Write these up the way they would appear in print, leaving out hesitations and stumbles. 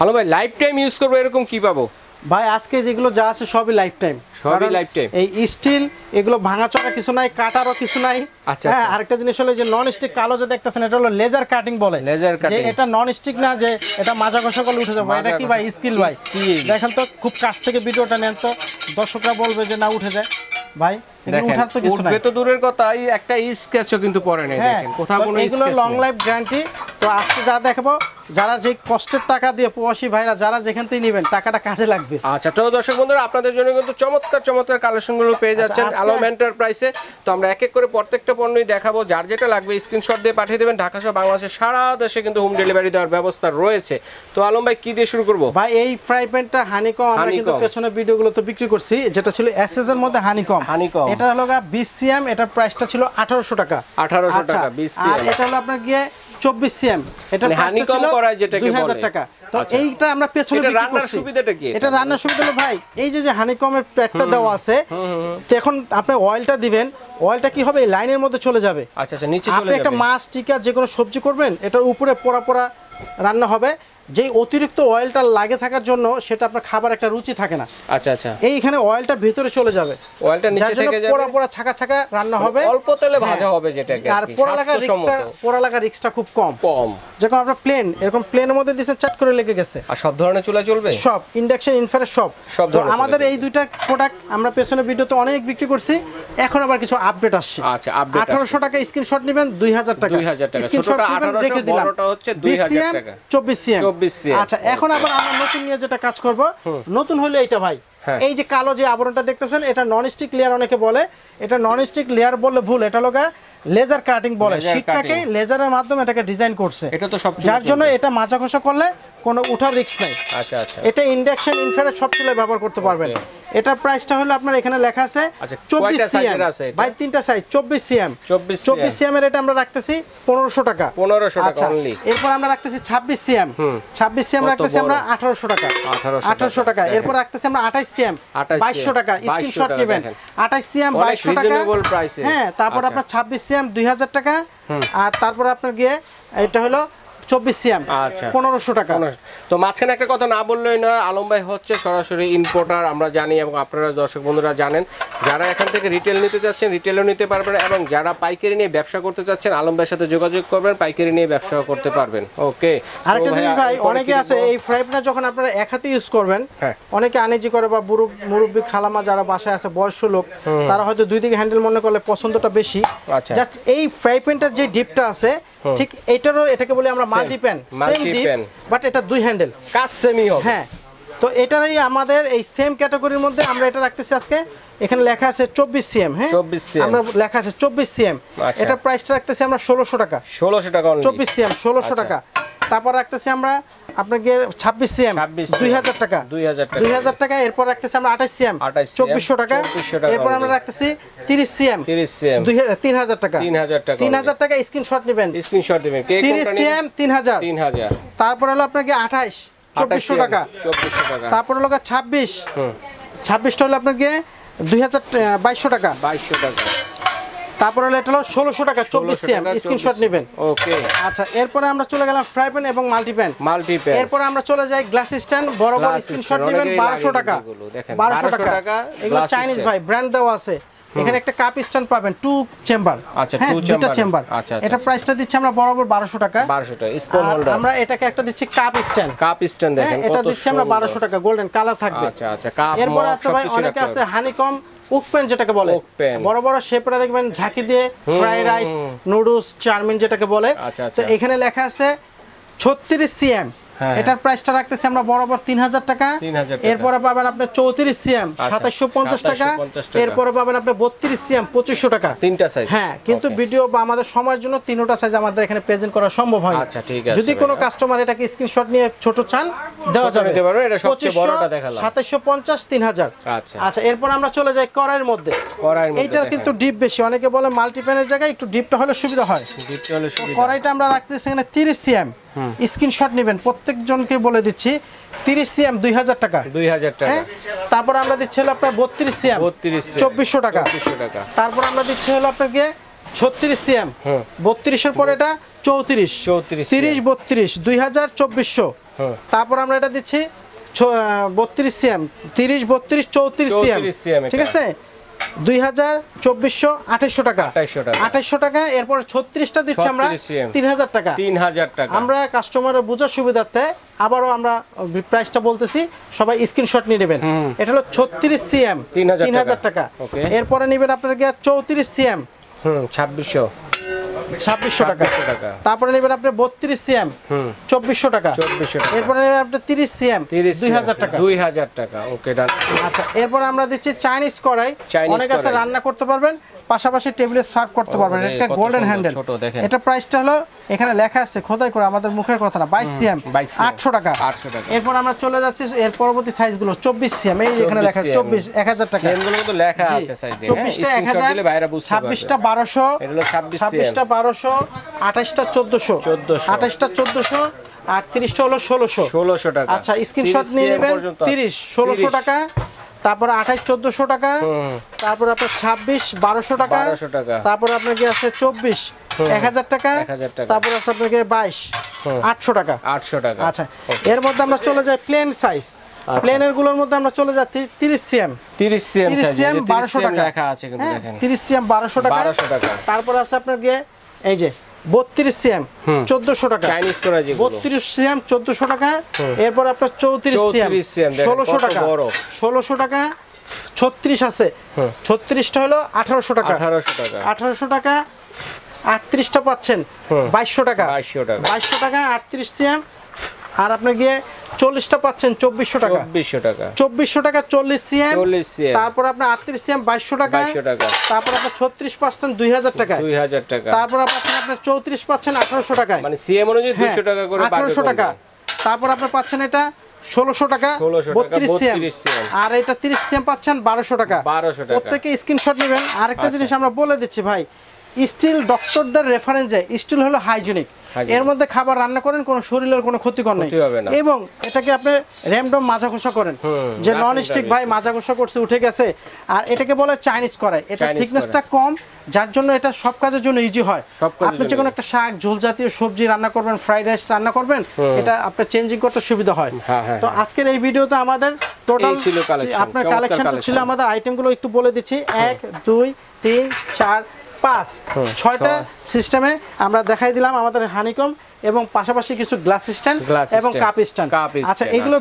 আলম ভাই life time use করবো এরকম কি পাবো? ভাই আজকে যেগুলো যা আছে সবই লাইফ টাইম, সবই লাইফ টাইম। এই স্টিল এগুলো ভাঙাচোরা কিছু নাই, কাটারও কিছু নাই। আচ্ছা হ্যাঁ, আরেকটা জিনিস হলো যে নন স্টিক কালো যে দেখতেছেন এটা হলো লেজার কাটিং বলে। লেজার যে কাটিং, এটা নন স্টিক না যে এটা মাজা ঘষা করলে উঠে যাবে। এটা কি ভাই স্কিল ভাই, দেখেন তো খুব কাছ থেকে ভিডিওটা নেন তো দর্শকরা বলবে যে না উঠে যায়। ভাই এগুলো উঠার তো কিছু নাই, উঠবে তো দূরের কথা, একটা স্কেচও কিন্তু পড়ে নাই দেখেন কোথাও কোনো এগুলো লং লাইফ গ্যারান্টি। তো আজকে যা দেখাবো, যারা যে কষ্টের টাকা দিয়ে প্রবাসী ভাইরা যারা যেখান থেকে নেবেন টাকাটা কাজে লাগবে। আচ্ছা, তো দর্শক বন্ধুরা আপনাদের জন্য কিন্তু চমৎকার চমৎকার কালেকশনগুলো পেয়ে যাচ্ছেন আলম এন্টারপ্রাইজে। তো আমরা এক এক করে প্রত্যেকটা পণ্যই দেখাবো, যার যেটা লাগবে স্ক্রিনশট দিয়ে পাঠিয়ে দেবেন। ঢাকা সহ বাংলাদেশের সারা দেশে কিন্তু হোম ডেলিভারি দেওয়ার ব্যবস্থা রয়েছে। তো আলম ভাই কি দিয়ে শুরু করব? ভাই এই ফ্রাই প্যানটা হানিকম, আমরা কিন্তু পেছনের ভিডিওগুলো তো বিক্রি করছি, যেটা ছিল এসএস এর মধ্যে হানিকম। এটা হলো 20 সিএম, এটার প্রাইসটা ছিল 1800 টাকা। 1800 টাকা 20 সিএম। আর এটা হলো আপনার গিয়ে 24 সিএম, এটার প্রাইসটা ছিল 2000 টাকা। তো এইটা আমরা পেছনে বিক্রি করছি। রান্নার সুবিধাটা কি? এটা রান্নার সুবিধা হলো ভাই এই যে হানিকমের প্যাকটা দেওয়া আছে, তো এখন আপনি অয়েলটা দিবেন, অয়েলটা কি হবে এই লাইনের মধ্যে চলে যাবে। আচ্ছা আচ্ছা, নিচে চলে যাবে। আপনি একটা মাছ টিকা যে কোনো সবজি করবেন, এটার উপরে পোড়া পোড়া রান্না হবে। যেই অতিরিক্ত অয়েলটা লাগে থাকার জন্য সেটা আপনার খাবার একটা রুচি থাকে না। আচ্ছা আচ্ছা, এইখানে অয়েলটা ভিতরে চলে যাবে, অয়েলটা নিচে থেকে যাবে, পোড়া পোড়া ছাকা ছাকা রান্না হবে, অল্প তেলে ভাজা হবে যেটা কি। আর পোড়া লাগা রিস্কটা খুব কম। যখন আপনারা প্লেন এরকম প্লেনের মধ্যে দিয়েছেন চাট করে লেগে গেছে। আর সব ধরনের চুলা চলবে, সব ইন্ডাকশন ইনফ্রারেড সব ধরনের। আমাদের এই দুইটা প্রোডাক্ট আমরা পেছনে ভিডিওতে অনেক বিক্রি করছি, এখন আবার কিছু আপডেট আসছে। আচ্ছা, আপডেট 1800 টাকা স্ক্রিনশট নেবেন, 2000 টাকা। 2000 টাকা, স্ক্রিনশট নেবেন রেখে দিলাম। বড়টা হচ্ছে 2000 টাকা, 24 সিএম। আচ্ছা, এখন আবার আমরা নতুন নিয়ে যেটা কাজ করব, নতুন হলো এইটা ভাই। এই যে কালো যে আবরণটা দেখতেছেন, এটা নন স্টিক লেয়ার অনেকে বলে, এটা নন স্টিক লেয়ার বললে ভুল, এটা লগা লেজার কাটিং বলে। শীটটাকে লেজারের মাধ্যমে এটাকে ডিজাইন করছে, এটা তো সব যার জন্য এটা মাজা ঘষা করলে কোনো উঠার রিস্ক নাই। আচ্ছা আচ্ছা, এটা ইন্ডাকশন ইনফ্রারেড সব চুলায় ব্যবহার করতে পারবেন। এটার প্রাইসটা হলো আপনার এখানে লেখা আছে 24 সিএম। ভাই তিনটা সাইজ 24 সিএম। 24 সিএম এর এটা আমরা রাখতেছি 1500 টাকা। 1500 টাকা অনলি। এরপর আমরা রাখতেছি 26 সিএম। 26 সিএম রাখতেছি আমরা 1800 টাকা। 1800 টাকা। এরপর রাখতেছি আমরা 28 সিএম 2200 টাকা। স্ক্রিনশট নেবেন। 28 সিএম 2200 টাকা। হ্যাঁ, তারপর আপনার 26 সিএম 2000 টাকা। আর তারপর আপনার গিয়ে এটা হলো 24 সিএম 1500 টাকা। তো মাঝখানে একটা কথা না বললেই না, আলম ভাই হচ্ছে সরাসরি ইম্পোর্টার, আমরা জানি এবং আপনারা দর্শক বন্ধুরা জানেন। যারা এখান থেকে রিটেল নিতে চাচ্ছেন রিটেলও নিতে পারবেন, এবং যারা পাইকারি নিয়ে ব্যবসা করতে চাচ্ছেন আলম ভাইয়ের সাথে যোগাযোগ করবেন, পাইকারি নিয়ে ব্যবসাও করতে পারবেন। ওকে, আরেকটা জিনিস ভাই, অনেকে আছে এই ফ্রাই প্যান যখন আপনারা এক হাতে ইউজ করবেন, অনেকে আনেজি করে বা মুরব্বি খালামা যারা বাসায় আছে বয়স্ক লোক, তারা হয়তো দুই দিকে হ্যান্ডেল মনে করলে পছন্দটা বেশি। জাস্ট এই ফ্রাই প্যানটার যে ডিপটা আছে ঠিক এটারও, এটাকে বলি আমরা multi pan, same deep but এটা দুই হ্যান্ডেল, কাজ সেমই হবে। হ্যাঁ, তো এটারই আমাদের এই সেম ক্যাটাগরির মধ্যে আমরা এটা রাখতেছি আজকে। এখানে লেখা আছে 24 সিএম। হ্যাঁ, আমরা লেখা আছে 24 সিএম। এটার প্রাইসটা রাখতেছি আমরা 1600 টাকা। 1600 টাকা অনলি। 24 সিএম 1600 টাকা। তারপর রাখতেছি আমরা আপনাকে 26 সিএম 2000 টাকা। 2000 টাকা। এরপর রাখতেছি আমরা 28 সিএম 2400 টাকা। এরপর আমরা রাখতেছি 30 সিএম 3000 টাকা। 3000 টাকা। স্ক্রিনশট নেবেন, 30 সিএম 3000। তারপর হলো আপনাকে 28 2400 টাকা। তারপর হলো 26টা হলো আপনাকে 2200 টাকা। তারপর হলো এটা হলো 1600 টাকা 24 সিএম। স্ক্রিনশট নেবেন। ওকে, আচ্ছা। এরপরে আমরা চলে গেলাম ফ্রাই প্যান এবং মাল্টি প্যান। এরপর আমরা চলে যাই গ্লাস স্ট্যান্ড, বড় বড়। স্ক্রিনশট নেবেন 1200 টাকা। 1200 টাকা। এগুলো চাইনিজ ভাই, ব্র্যান্ড দেওয়া আছে। এখানে একটা কাপ স্ট্যান্ড পাবেন 2 চেম্বার। আচ্ছা, 2টা চেম্বার। এটা প্রাইসটা দিচ্ছি আমরা বরাবর 1200 টাকা। 1200 টাকা স্পুন হোল্ডার। আমরা এটাকে একটা দিচ্ছি কাপ স্ট্যান্ড। দেখেন এটা দিচ্ছি আমরা 1200 টাকা, গোল্ডেন কালার থাকবে। আচ্ছা আচ্ছা, কাপ। এরপর আছে ভাই অনেকে আছে হানিকম উক প্যান যেটাকে বলে, বড় বড় শেপরা দেখবেন ঝাঁকি দিয়ে ফ্রাই রাইস, নুডলস, চাউমিন যেটাকে বলে। তো এখানে লেখা আছে 36 সিএম। এটার প্রাইসটা রাখতেছি আমরা বরাবর 3000 টাকা। এরপরে পাবেন আপনি 34 সিএম 2750 টাকা। এরপরে পাবেন আপনি 32 সিএম 2500 টাকা। তিনটা সাইজ। হ্যাঁ, কিন্তু ভিডিও বা আমাদের সময়ের জন্য তিনটা সাইজ আমাদের এখানে প্রেজেন্ট করা সম্ভব হয়। আচ্ছা, ঠিক আছে। যদি কোনো কাস্টমার এটাকে স্ক্রিনশট নিয়ে ছোট চান দেওয়া যাবে। এটা সবচেয়ে বড়টা দেখালাম 2750 3000। আচ্ছা আচ্ছা, এরপর আমরা চলে যাই কড়াইয়ের মধ্যে। এইটার কিন্তু ডিপ বেশি, অনেকে বলে মাল্টি প্যানের জায়গায় একটু ডিপটা হলে সুবিধা হয়। কড়াইটা আমরা রাখতেছি এখানে 30 সিএম। স্ক্রিনশট নেবেন, প্রত্যেকজনকে বলে দিচ্ছি 30 সিএম 2000 টাকা। 2000 টাকা। তারপর আমরা দিচ্ছি হলো আপনার 32 সিএম 2400 টাকা। তারপর আমরা দিচ্ছি হলো আপনাকে 36 সিএম 32 এর পরে এটা 34 30 32 2000 2400। তারপর আমরা এটা দিচ্ছি 32 সিএম, 30 32 34 সিএম, ঠিক আছে 2400 টাকা, 2800 টাকা। এরপর 36টা দিচ্ছি আমরা 3000 টাকা। আমরা কাস্টমারের বোঝার সুবিধার্থে আবারও আমরা প্রাইসটা বলতেছি, সবাই স্ক্রিনশট নিয়ে নেবেন। এটা হলো 36 সিএম 3000 টাকা। এরপরে নেবেন আপনার 34 সিএম 2600 টাকা। তারপরে নেবেন আপনি 32 সিএম 2400 টাকা। এরপরে নেবেন আপনি 30 সিএম 2000 টাকা। ওকে ডান। আচ্ছা, এরপর আমরা দিচ্ছি চাইনিজ কড়াই, অনেক আছে রান্না করতে পারবেন, পাশাপাশি টেবিলে সার্ভ করতে পারবেন। এটা গোল্ডেন হ্যান্ডেল, এটা প্রাইসটা হলো এখানে লেখা আছে খোদাই করে, আমাদের মুখের কথা না, 22 সিএম 800 টাকা। এরপর আমরা চলে যাচ্ছি এর পরবর্তী সাইজগুলো, 24 সিএম, এই এখানে লেখা 24 1000 টাকা। সিএমগুলো তো লেখা আছে সাইজ দিয়ে, 24টা 1000, 26টা 1200, 26টা 1200, 28টা 1400, 28টা 1400, আর 30টা হলো 1600 টাকা। আচ্ছা, স্ক্রিনশট নিয়ে নেবেন। 30 1600 টাকা, তারপর 28 1400 টাকা, তারপর আপনার 26 1200 টাকা, তারপর আপনার কি আছে 24 1000 টাকা, তারপর আছে আপনার কি 22 800 টাকা। আচ্ছা, এর মধ্যে আমরা চলে যাই প্লেন সাইজ। প্লেনের গুলোর মধ্যে আমরা চলে যাচ্ছি 30 সিএম 1200 টাকা লেখা আছে, কিন্তু দেখেন 30 সিএম 1200 টাকা। তারপর আছে আপনার কি এই যে 32 সিএম 1400 টাকা, চাইনিজ করা যেগুলো 32 সিএম 1400 টাকা। এরপর আপনার 34 সিএম 1600 টাকা, 1600 টাকা। 36 আছে, 36টা হলো 1800 টাকা, 1800 টাকা। 38টা পাচ্ছেন 2200 টাকা, 2200 টাকা 38 সিএম। আর আপনি গিয়ে 40টা পাচ্ছেন 2400 টাকা, 2400 টাকা 40 সিএম। তারপর আপনার 38 সিএম 2200 টাকা। তারপর আপনার 36 পাচ্ছেন 2000 টাকা, তারপর আপনার 34 পাচ্ছেন 1800 টাকা, মানে সিএম অনুযায়ী 200 টাকা করে 1800 টাকা। তারপর আপনি পাচ্ছেন এটা 1600 টাকা 32 সিএম, আর এটা 30 সিএম পাচ্ছেন 1200 টাকা। প্রত্যেকে স্ক্রিনশট নেবেন। আরেকটা জিনিস আমরা বলে দিচ্ছি ভাই, স্টিল ডক্টরদের রেফারেন্সে স্টিল হলো হাইজেনিক, এর মধ্যে খাবার রান্না করেন কোনো শরীরের কোনো ক্ষতিকর নেই, এবং এটাকে আপনি র্যান্ডম মাজা ঘষা করেন, যে নন স্টিক ভাই মাজা ঘষা করছে উঠে গেছে। আর এটাকে বলে চাইনিজ কড়াই, এটা থিকনেসটা কম, যার জন্য এটা সব কাজের জন্য ইজি হয়। আপনি যে কোনো একটা শাক ঝোল জাতীয় সবজি রান্না করবেন, ফ্রাইড রাইস রান্না করবেন, এটা আপনার চেঞ্জিং করতে সুবিধা হয়। তো আজকের এই ভিডিওতে আমাদের টোটাল আপনার কালেকশনটা ছিল, আমাদের আইটেমগুলো একটু বলে দিচ্ছি। 1 2 3 4 5 6টা সিস্টেমে আমরা দেখাই দিলাম আমাদের হানিকম, এবং পাশাপাশি কিছু গ্লাস স্ট্যান্ড এবং কাপ স্ট্যান্ড। আচ্ছা, এগুলো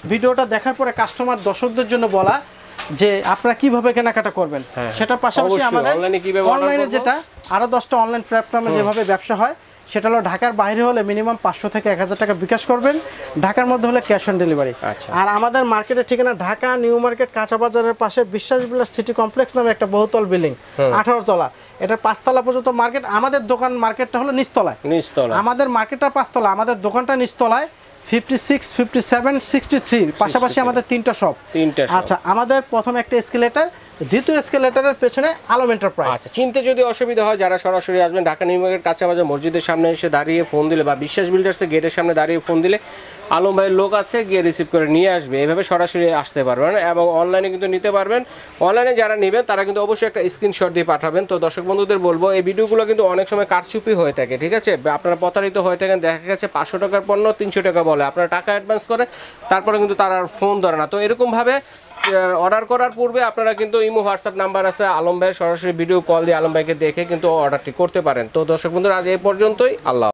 ভিডিওটা দেখার পরে কাস্টমার দর্শকদের জন্য বলা যে আপনারা কিভাবে কেনাকাটা করবেন, সেটার পাশাপাশি আমাদের অনলাইনে যেটা আরো 10টা অনলাইন প্ল্যাটফর্মে যেভাবে ব্যবসা হয়, সেটা হলো ঢাকার বাইরে হলে মিনিমাম 500 থেকে 1000 টাকা বিকাশ করবেন, ঢাকার মধ্যে হলে ক্যাশ অন ডেলিভারি। আর আমাদের মার্কেটের ঠিকানা ঢাকা নিউ মার্কেট কাঁচা বাজারের পাশে বিশ্বাস বিলাস সিটি কমপ্লেক্স নামে একটা বহুতল বিল্ডিং, 18 তলা, এটা 5 তলা পর্যন্ত মার্কেট। আমাদের দোকান মার্কেটটা হলো নিচতলায়, আমাদের মার্কেটটা 5 তলা, আমাদের দোকানটা নিচতলায় 56 57 63, পাশাপাশি আমাদের 3টা শপ। আচ্ছা, আমাদের প্রথম একটা এসকেলেটর, দ্বিতীয় এসকেলেটরের পেছনে আলম এন্টারপ্রাইজ। আচ্ছা, চিনতে যদি অসুবিধা হয়, যারা সরাসরি আসবেন ঢাকা নিউ মার্কেট কাঁচা বাজার মসজিদের সামনে এসে দাঁড়িয়ে ফোন দিলে, বা বিশ্বাস বিল্ডার্সের গেটের সামনে দাঁড়িয়ে ফোন দিলে আলম ভাইয়ের লোক আছে, গিয়ে রিসিভ করে নিয়ে আসবে, এভাবে সরাসরি আসতে পারবেন। এবং অনলাইনে কিন্তু নিতে পারবেন। অনলাইনে যারা নেবেন তারা কিন্তু অবশ্যই একটা স্ক্রিনশট দিয়ে পাঠাবেন। তো দর্শক বন্ধুদের বলবো, এই ভিডিওগুলো কিন্তু অনেক সময় কারচুপি হয়ে থাকে, ঠিক আছে, আপনারা প্রতারিত হয়ে থাকেন। দেখা গেছে 500 টাকার পণ্য 300 টাকা বলে, আপনারা টাকা অ্যাডভান্স করে তারপরে কিন্তু তারা আর ফোন ধরে না। তো এরকমভাবে অর্ডার করার পূর্বে আপনারা কিন্তু ইমো হোয়াটসঅ্যাপ নাম্বার আছে, আলম ভাইয়ের সরাসরি ভিডিও কল দিয়ে আলম ভাইকে দেখে কিন্তু অর্ডারটি করতে পারেন। তো দর্শক বন্ধুরা, আজ এই পর্যন্তই। আল্লাহ।